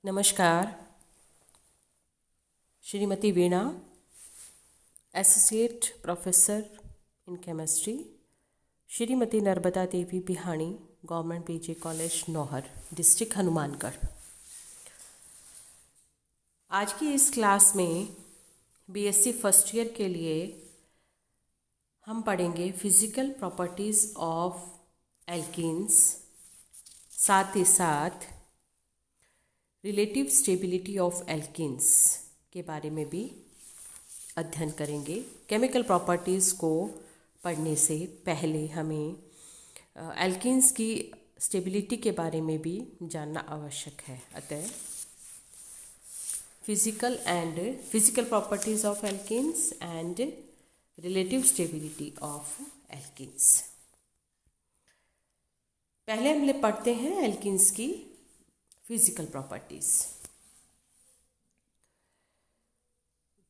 नमस्कार। Shrimati Veena, associate professor in chemistry, Shrimati Narmada Devi Bihani, government PG college Nohar, district Hanumangarh. आज की इस क्लास में बीएससी फर्स्ट ईयर के लिए हम पढ़ेंगे फिजिकल प्रॉपर्टीज़ ऑफ एल्कीन्स, साथ ही साथ रिलेटिव स्टेबिलिटी ऑफ एल्कीन्स के बारे में भी अध्ययन करेंगे। केमिकल प्रॉपर्टीज़ को पढ़ने से पहले हमें एल्कीन्स की स्टेबिलिटी के बारे में भी जानना आवश्यक है। अतः physical properties of alkenes and relative stability of alkenes. पहले हम लोग पढ़ते हैं एल्कीन्स की फिजिकल प्रॉपर्टीज़।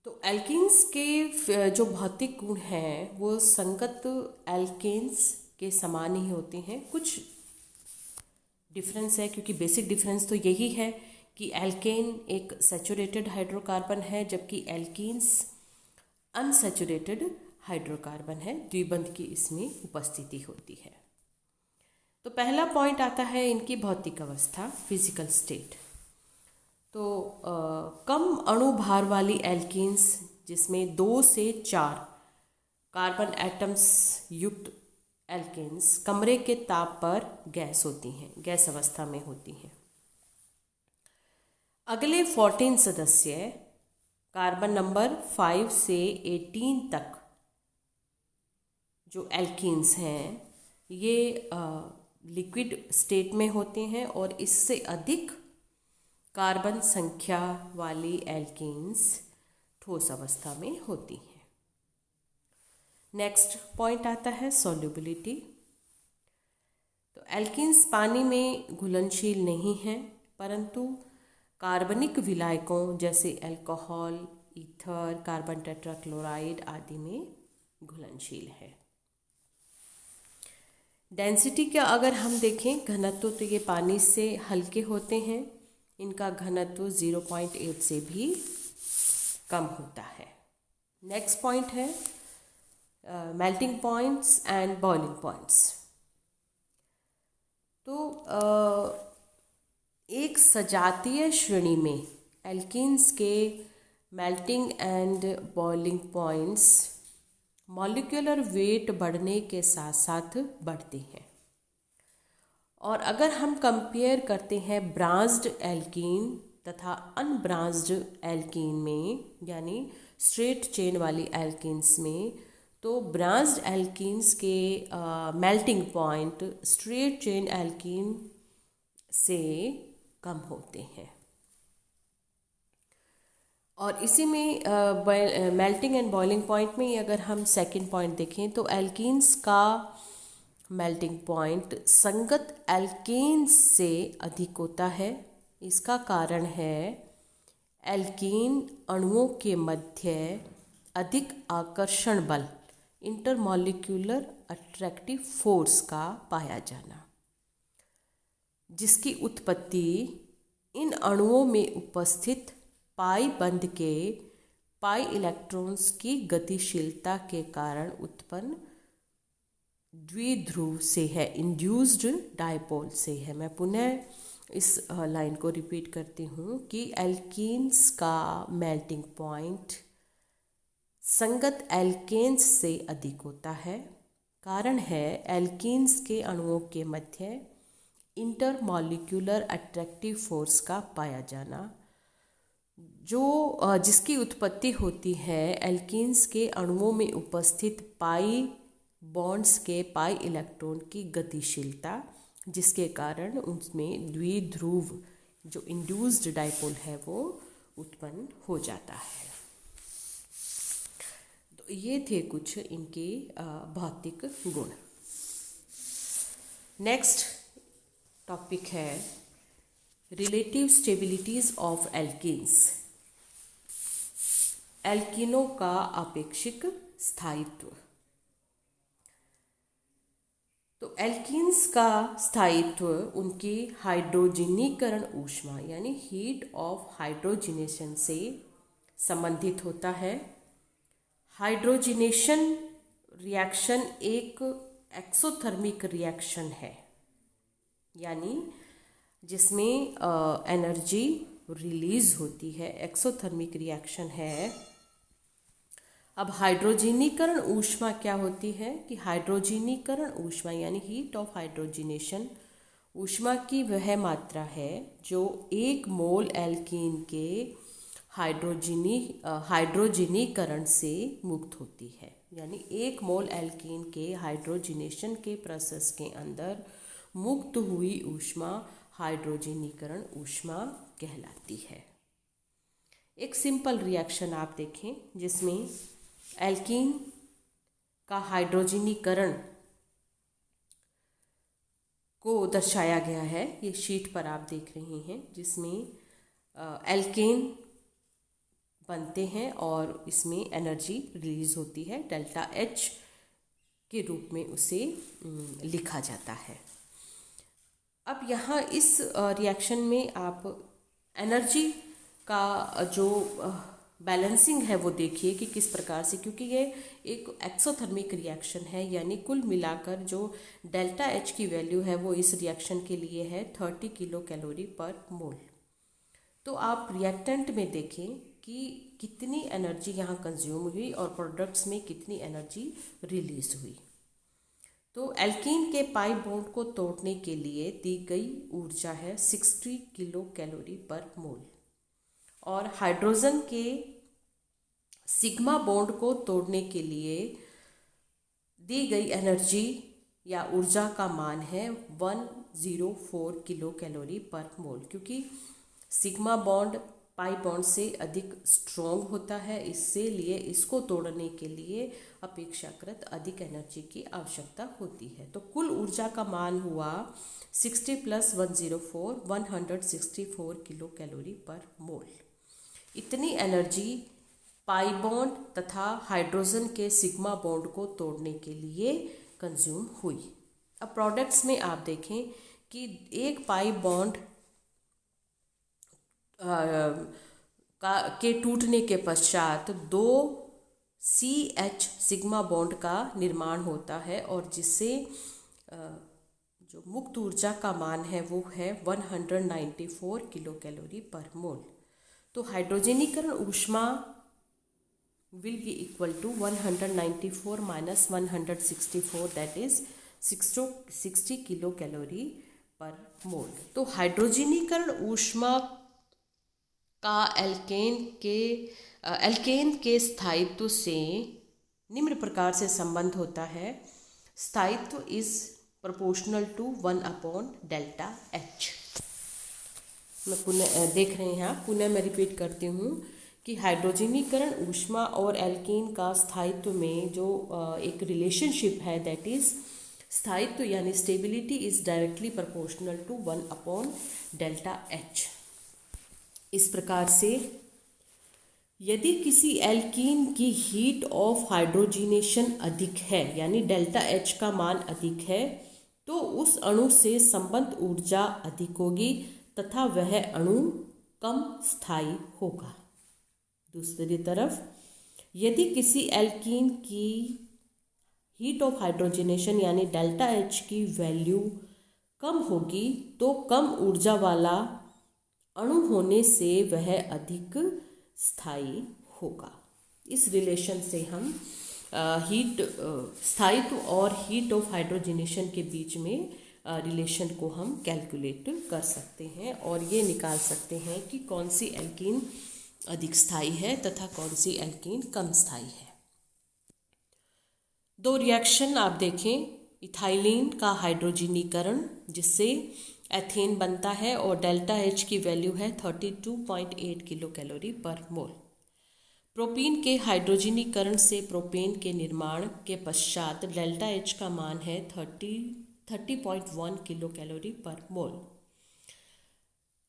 तो एल्कीन्स के जो भौतिक गुण हैं वो संगत एल्केन्स के समान ही होते हैं। कुछ डिफरेंस है, क्योंकि बेसिक डिफरेंस तो यही है कि एल्केन एक सैचुरेटेड हाइड्रोकार्बन है, जबकि एल्कीन्स अनसैचुरेटेड हाइड्रोकार्बन है। द्विबंध की इसमें उपस्थिति होती है। तो पहला पॉइंट आता है इनकी भौतिक अवस्था, फिजिकल स्टेट। तो कम अणु भार वाली एल्कीन्स, जिसमें 2 से 4 कार्बन एटम्स युक्त एल्केन्स कमरे के ताप पर गैस होती हैं, गैस अवस्था में होती हैं। अगले 14 सदस्य कार्बन नंबर 5 से 18 तक जो एल्कीन्स हैं ये लिक्विड स्टेट में होते हैं, और इससे अधिक कार्बन संख्या वाली एल्कीन्स ठोस अवस्था में होती हैं। नेक्स्ट पॉइंट आता है सॉल्युबिलिटी। तो एल्कीन्स पानी में घुलनशील नहीं हैं, परंतु कार्बनिक विलायकों जैसे अल्कोहल, ईथर, कार्बन टेट्राक्लोराइड आदि में घुलनशील है। डेंसिटी का अगर हम देखें, घनत्व, तो ये पानी से हल्के होते हैं। इनका घनत्व 0.8 से भी कम होता है। नेक्स्ट पॉइंट है melting points and boiling points. तो एक सजातीय श्रेणी में एल्कीन्स के melting and boiling points molecular weight बढ़ने के साथ साथ बढ़ते हैं। और अगर हम कंपेयर करते हैं ब्रांच्ड एल्कीन तथा अनब्रांच्ड एल्कीन में, यानी स्ट्रेट चेन वाली एल्कीन्स में, तो ब्रांच्ड एल्कीन्स के melting point straight chain alkene से कम होते हैं। और इसी में मेल्टिंग एंड बॉइलिंग पॉइंट में अगर हम सेकंड पॉइंट देखें, तो एल्कीन्स का मेल्टिंग पॉइंट संगत एल्केन्स से अधिक होता है। इसका कारण है एल्कीन अणुओं के मध्य अधिक आकर्षण बल, इंटरमॉलिक्यूलर अट्रैक्टिव फोर्स का पाया जाना, जिसकी उत्पत्ति इन अणुओं में उपस्थित पाई बंध के पाई इलेक्ट्रॉन्स की गतिशीलता के कारण उत्पन्न द्विध्रुव से है, इंड्यूस्ड डायपोल से है। मैं पुनः इस लाइन को रिपीट करती हूँ कि एल्कीन्स का मेल्टिंग पॉइंट संगत एल्केन्स से अधिक होता है। कारण है एल्कीन्स के अणुओं के मध्य इंटरमॉलिक्यूलर अट्रैक्टिव फोर्स का पाया जाना, जो जिसकी उत्पत्ति होती है एल्कीन्स के अणुओं में उपस्थित पाई बॉन्ड्स के पाई इलेक्ट्रॉन की गतिशीलता, जिसके कारण उसमें द्विध्रुव जो इंड्यूस्ड डायपोल है वो उत्पन्न हो जाता है। तो ये थे कुछ इनके भौतिक गुण। नेक्स्ट टॉपिक है रिलेटिव स्टेबिलिटीज ऑफ एल्कीन्स, एल्कीनों का आपेक्षिक स्थायित्व। तो एल्कीन्स का स्थायित्व उनकी हाइड्रोजनीकरण ऊष्मा यानी हीट ऑफ हाइड्रोजिनेशन से संबंधित होता है। हाइड्रोजिनेशन रिएक्शन एक एक्सोथर्मिक रिएक्शन है, यानी जिसमें एनर्जी रिलीज होती है, एक्सोथर्मिक रिएक्शन है। अब हाइड्रोजनीकरण ऊष्मा क्या होती है कि हाइड्रोजनीकरण ऊष्मा यानी हीट ऑफ हाइड्रोजिनेशन ऊष्मा की वह मात्रा है जो एक मोल एल्कीन के हाइड्रोजनीकरण से मुक्त होती है। यानी एक मोल एल्कीन के हाइड्रोजिनेशन के प्रोसेस के अंदर मुक्त हुई ऊष्मा हाइड्रोजनीकरण ऊष्मा कहलाती है। एक सिंपल रिएक्शन आप देखें जिसमें एल्कीन का हाइड्रोजनीकरण को दर्शाया गया है। ये शीट पर आप देख रहे हैं जिसमें एल्केन बनते हैं और इसमें एनर्जी रिलीज होती है, डेल्टा एच के रूप में उसे लिखा जाता है। अब यहाँ इस रिएक्शन में आप एनर्जी का जो बैलेंसिंग है वो देखिए कि किस प्रकार से, क्योंकि ये एक एक्सोथर्मिक रिएक्शन है, यानी कुल मिलाकर जो डेल्टा एच की वैल्यू है वो इस रिएक्शन के लिए है 30 किलो कैलोरी पर मोल। तो आप रिएक्टेंट में देखें कि कितनी एनर्जी यहाँ कंज्यूम हुई और प्रोडक्ट्स में कितनी एनर्जी रिलीज हुई। तो एल्कीन के पाई बॉन्ड को तोड़ने के लिए दी गई ऊर्जा है 60 किलो कैलोरी पर मोल, और हाइड्रोजन के सिग्मा बॉन्ड को तोड़ने के लिए दी गई एनर्जी या ऊर्जा का मान है 104 किलो कैलोरी पर मोल। क्योंकि सिग्मा बॉन्ड पाई बॉन्ड से अधिक स्ट्रॉन्ग होता है, इससे लिए इसको तोड़ने के लिए अपेक्षाकृत अधिक एनर्जी की आवश्यकता होती है। तो कुल ऊर्जा का मान हुआ 60 + 104 164 किलो कैलोरी पर मोल। इतनी एनर्जी पाई बॉन्ड तथा हाइड्रोजन के सिग्मा बॉन्ड को तोड़ने के लिए कंज्यूम हुई। अब प्रोडक्ट्स में आप देखें कि एक पाई बॉन्ड के टूटने के पश्चात 2 CH सिग्मा बॉन्ड का निर्माण होता है, और जिससे जो मुक्त ऊर्जा का मान है वो है 194 किलो कैलोरी पर मोल। तो हाइड्रोजनीकरण ऊष्मा will be equal to 194 minus 164, that is 60 kilo calorie पर मोल। तो हाइड्रोजनीकरण ऊष्मा का एल्केन के स्थायित्व से निम्न प्रकार से संबंध होता है। स्थायित्व इज प्रोपोर्शनल टू 1/डेल्टा H। मैं पुनः देख रहे हैं आप, पुनः मैं रिपीट करती हूँ कि हाइड्रोजनीकरण ऊष्मा और एल्कीन का स्थायित्व में जो एक रिलेशनशिप है, दैट इज स्थायित्व यानी stability is directly proportional to 1/डेल्टा H। इस प्रकार से यदि किसी एल्कीन की हीट ऑफ हाइड्रोजिनेशन अधिक है, यानी डेल्टा H का मान अधिक है, तो उस अणु से संबद्ध ऊर्जा अधिक होगी तथा वह अणु कम स्थायी होगा। दूसरी तरफ यदि किसी एल्कीन की हीट ऑफ हाइड्रोजिनेशन यानी डेल्टा H की वैल्यू कम होगी तो कम ऊर्जा वाला अणु होने से वह अधिक स्थायी होगा। इस रिलेशन से हम स्थायित्व और हीट ऑफ हाइड्रोजिनेशन के बीच में रिलेशन को हम कैलकुलेट कर सकते हैं और ये निकाल सकते हैं कि कौन सी एल्कीन अधिक स्थायी है तथा कौन सी एल्कीन कम स्थायी है। दो रिएक्शन आप देखें, इथाइलिन का हाइड्रोजनीकरण जिससे एथेन बनता है और डेल्टा H की वैल्यू है 32.8 किलो कैलोरी पर मोल। प्रोपीन के हाइड्रोजनीकरण से प्रोपेन के निर्माण के पश्चात डेल्टा H का मान है 30.1 किलो कैलोरी पर मोल।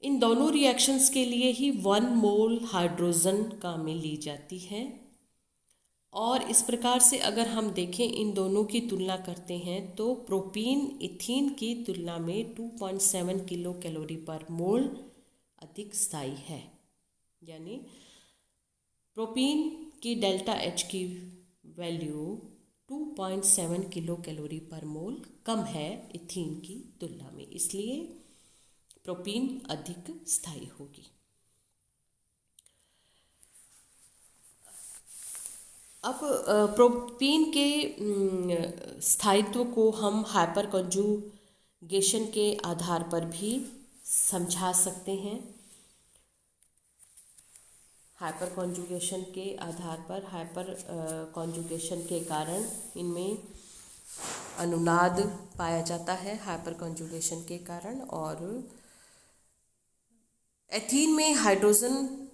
इन दोनों रिएक्शंस के लिए ही 1 मोल हाइड्रोजन काम में ली जाती है। और इस प्रकार से अगर हम देखें, इन दोनों की तुलना करते हैं तो प्रोपीन इथीन की तुलना में 2.7 किलो कैलोरी पर मोल अधिक स्थायी है। यानी प्रोपीन की डेल्टा एच की वैल्यू 2.7 किलो कैलोरी पर मोल कम है इथीन की तुलना में, इसलिए प्रोपीन अधिक स्थायी होगी। अब प्रोपीन के स्थायित्व को हम हाइपर कॉन्जुगेशन के आधार पर भी समझा सकते हैं। हाइपर कॉन्जुगेशन के आधार पर, हाइपर कॉन्जुगेशन के कारण इनमें अनुनाद पाया जाता है हाइपर कॉन्जुगेशन के कारण। और एथीन में हाइड्रोजन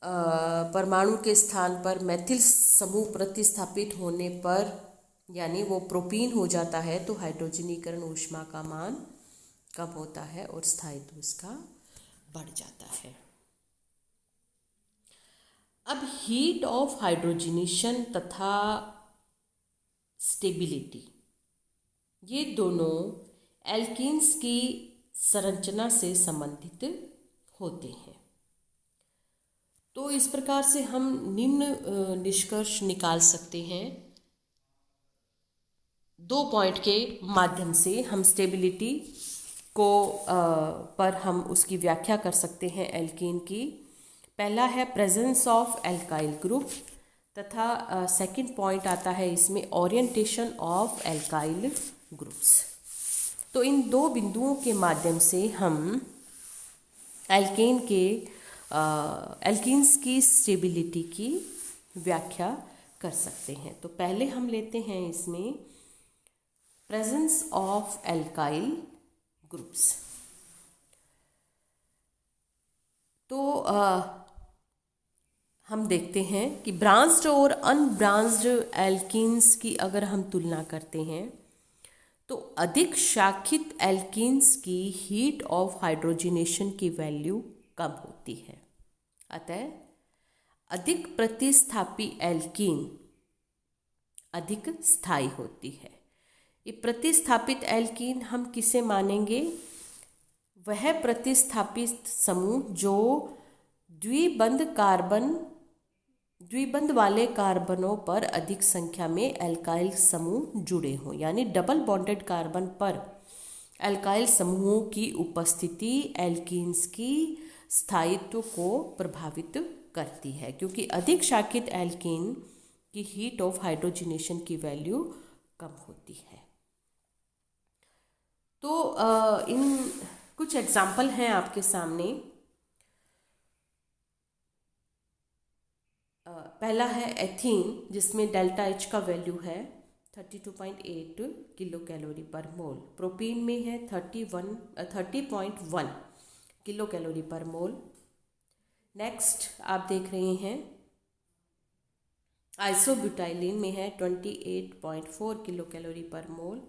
परमाणु के स्थान पर मैथिल समूह प्रतिस्थापित होने पर, यानी वो प्रोपीन हो जाता है, तो हाइड्रोजनीकरण ऊष्मा का मान कम होता है और स्थायित्व इसका बढ़ जाता है। अब हीट ऑफ हाइड्रोजनेशन तथा स्टेबिलिटी, ये दोनों एल्कीन्स की संरचना से संबंधित होते हैं। तो इस प्रकार से हम निम्न निष्कर्ष निकाल सकते हैं। 2 पॉइंट के माध्यम से हम स्टेबिलिटी को पर हम उसकी व्याख्या कर सकते हैं एल्कीन की। पहला है प्रेजेंस ऑफ एल्काइल ग्रुप, तथा सेकंड पॉइंट आता है इसमें ओरिएंटेशन ऑफ एल्काइल ग्रुप्स। तो इन दो बिंदुओं के माध्यम से हम एल्कीन्स की स्टेबिलिटी की व्याख्या कर सकते हैं। तो पहले हम लेते हैं इसमें प्रेजेंस ऑफ एल्काइल ग्रुप्स। तो हम देखते हैं कि ब्रांच्ड और अनब्रांच्ड एल्कीन्स की अगर हम तुलना करते हैं तो अधिक शाखित एल्कीन्स की हीट ऑफ हाइड्रोजनेशन की वैल्यू कम होती है। अतः अधिक प्रतिस्थापी एल्कीन अधिक स्थायी होती है। ये प्रतिस्थापित एल्कीन हम किसे मानेंगे? वह प्रतिस्थापित समूह जो द्विबंध वाले कार्बनों पर अधिक संख्या में एल्काइल समूह जुड़े हों, यानी डबल बॉन्डेड कार्बन पर एल्काइल समूहों की उपस्थिति एल्कीन्स की स्थायित्व को प्रभावित करती है, क्योंकि अधिक शाखित एल्कीन की हीट ऑफ हाइड्रोजनेशन की वैल्यू कम होती है। तो इन कुछ एग्जाम्पल हैं आपके सामने। पहला है एथीन, जिसमें डेल्टा एच का वैल्यू है 32.8 किलो कैलोरी पर मोल। प्रोपीन में है 30.1 किलो कैलोरी पर मोल। नेक्स्ट आप देख रहे हैं आइसोब्यूटाइलिन में है 28.4 किलो कैलोरी पर मोल।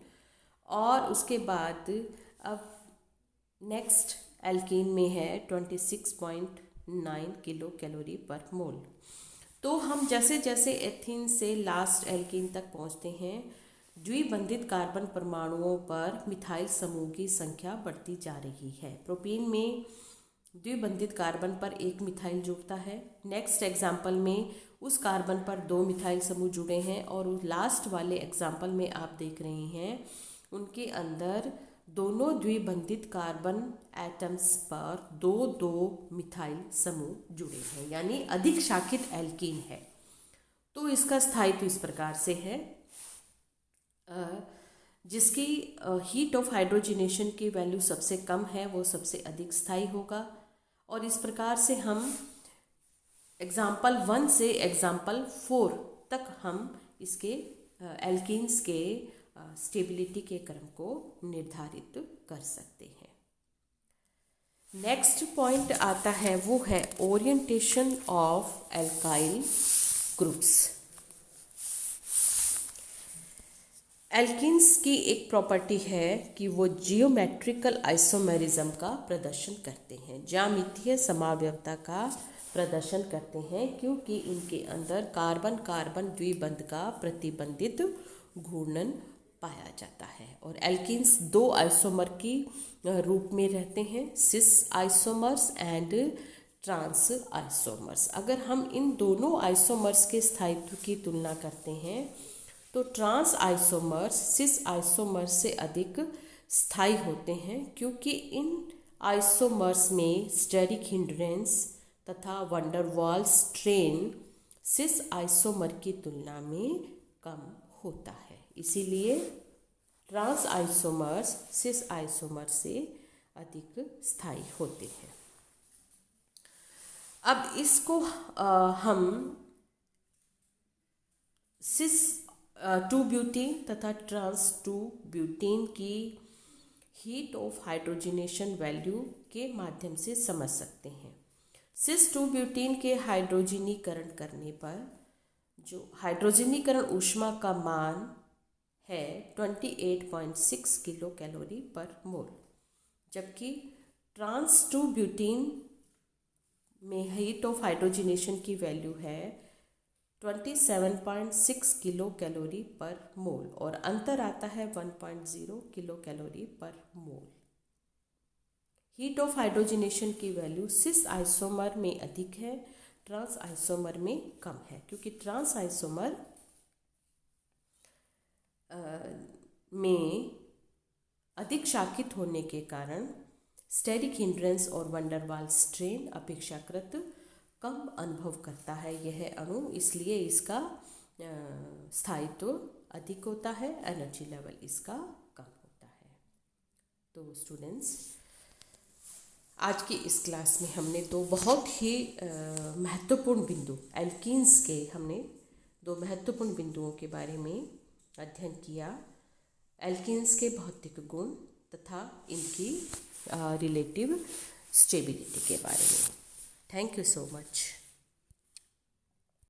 और उसके बाद अब नेक्स्ट एल्कीन में है 26.9 किलो कैलोरी पर मोल। तो हम जैसे जैसे एथीन से लास्ट एल्कीन तक पहुंचते हैं, द्विबंधित कार्बन परमाणुओं पर मिथाइल समूह की संख्या बढ़ती जा रही है। प्रोपीन में द्विबंधित कार्बन पर एक मिथाइल जुड़ता है। नेक्स्ट एग्जाम्पल में उस कार्बन पर 2 मिथाइल समूह जुड़े हैं, और लास्ट वाले एग्जाम्पल में आप देख रहे हैं उनके अंदर दोनों द्विबंधित कार्बन एटम्स पर 2-2 मिथाइल समूह जुड़े हैं, यानी अधिक शाखित एल्कीन है। तो इसका स्थायित्व इस प्रकार से है, जिसकी हीट ऑफ हाइड्रोजनेशन की वैल्यू सबसे कम है वो सबसे अधिक स्थायी होगा। और इस प्रकार से हम एग्जाम्पल 1 से एग्जाम्पल 4 तक हम इसके एल्कीन्स के स्टेबिलिटी के क्रम को निर्धारित कर सकते हैं। नेक्स्ट पॉइंट आता है वो है orientation of alkyl groups. Alkenes की एक प्रॉपर्टी है कि वो जियोमेट्रिकल आइसोमेरिज्म का प्रदर्शन करते हैं, ज्यामितीय समावयवता का प्रदर्शन करते हैं क्योंकि इनके अंदर कार्बन कार्बन द्विबंध का प्रतिबंधित घूर्णन पाया जाता है। और एल्कीन्स दो आइसोमर की रूप में रहते हैं, सिस आइसोमर्स एंड ट्रांस आइसोमर्स। अगर हम इन दोनों आइसोमर्स के स्थायित्व की तुलना करते हैं तो ट्रांस आइसोमर्स सिस आइसोमर्स से अधिक स्थायी होते हैं क्योंकि इन आइसोमर्स में स्टेरिक हिंड्रेंस तथा वंडरवाल स्ट्रेन सिस आइसोमर की तुलना में कम होता है। इसीलिए ट्रांस आइसोमर्स सिस आइसोमर से अधिक स्थायी होते हैं। अब इसको हम सिस 2 ब्यूटेन तथा ट्रांस 2 ब्यूटेन की हीट ऑफ हाइड्रोजनेशन वैल्यू के माध्यम से समझ सकते हैं। सिस 2 ब्यूटेन के हाइड्रोजनीकरण करने पर जो हाइड्रोजनीकरण ऊष्मा का मान है 28.6 किलो कैलोरी पर मोल, जबकि ट्रांस 2 ब्यूटेन में हीट ऑफ हाइड्रोजनेशन की वैल्यू है 27.6 किलो कैलोरी पर मोल और अंतर आता है 1.0 किलो कैलोरी पर मोल। हीट ऑफ हाइड्रोजनेशन की वैल्यू सिस आइसोमर में अधिक है, ट्रांस आइसोमर में कम है, क्योंकि ट्रांस आइसोमर में अधिक शाखित होने के कारण स्टेरिक हिंड्रेंस और वंडरवाल स्ट्रेन अपेक्षाकृत कम अनुभव करता है यह अणु, इसलिए इसका स्थायित्व अधिक होता है, एनर्जी लेवल इसका कम होता है। तो स्टूडेंट्स, आज की इस क्लास में हमने दो बहुत ही महत्वपूर्ण बिंदु एल्कीन्स के हमने दो महत्वपूर्ण बिंदुओं के बारे में अध्ययन किया, एल्कीन्स के भौतिक गुण तथा इनकी रिलेटिव स्टेबिलिटी के बारे में। Thank you so much.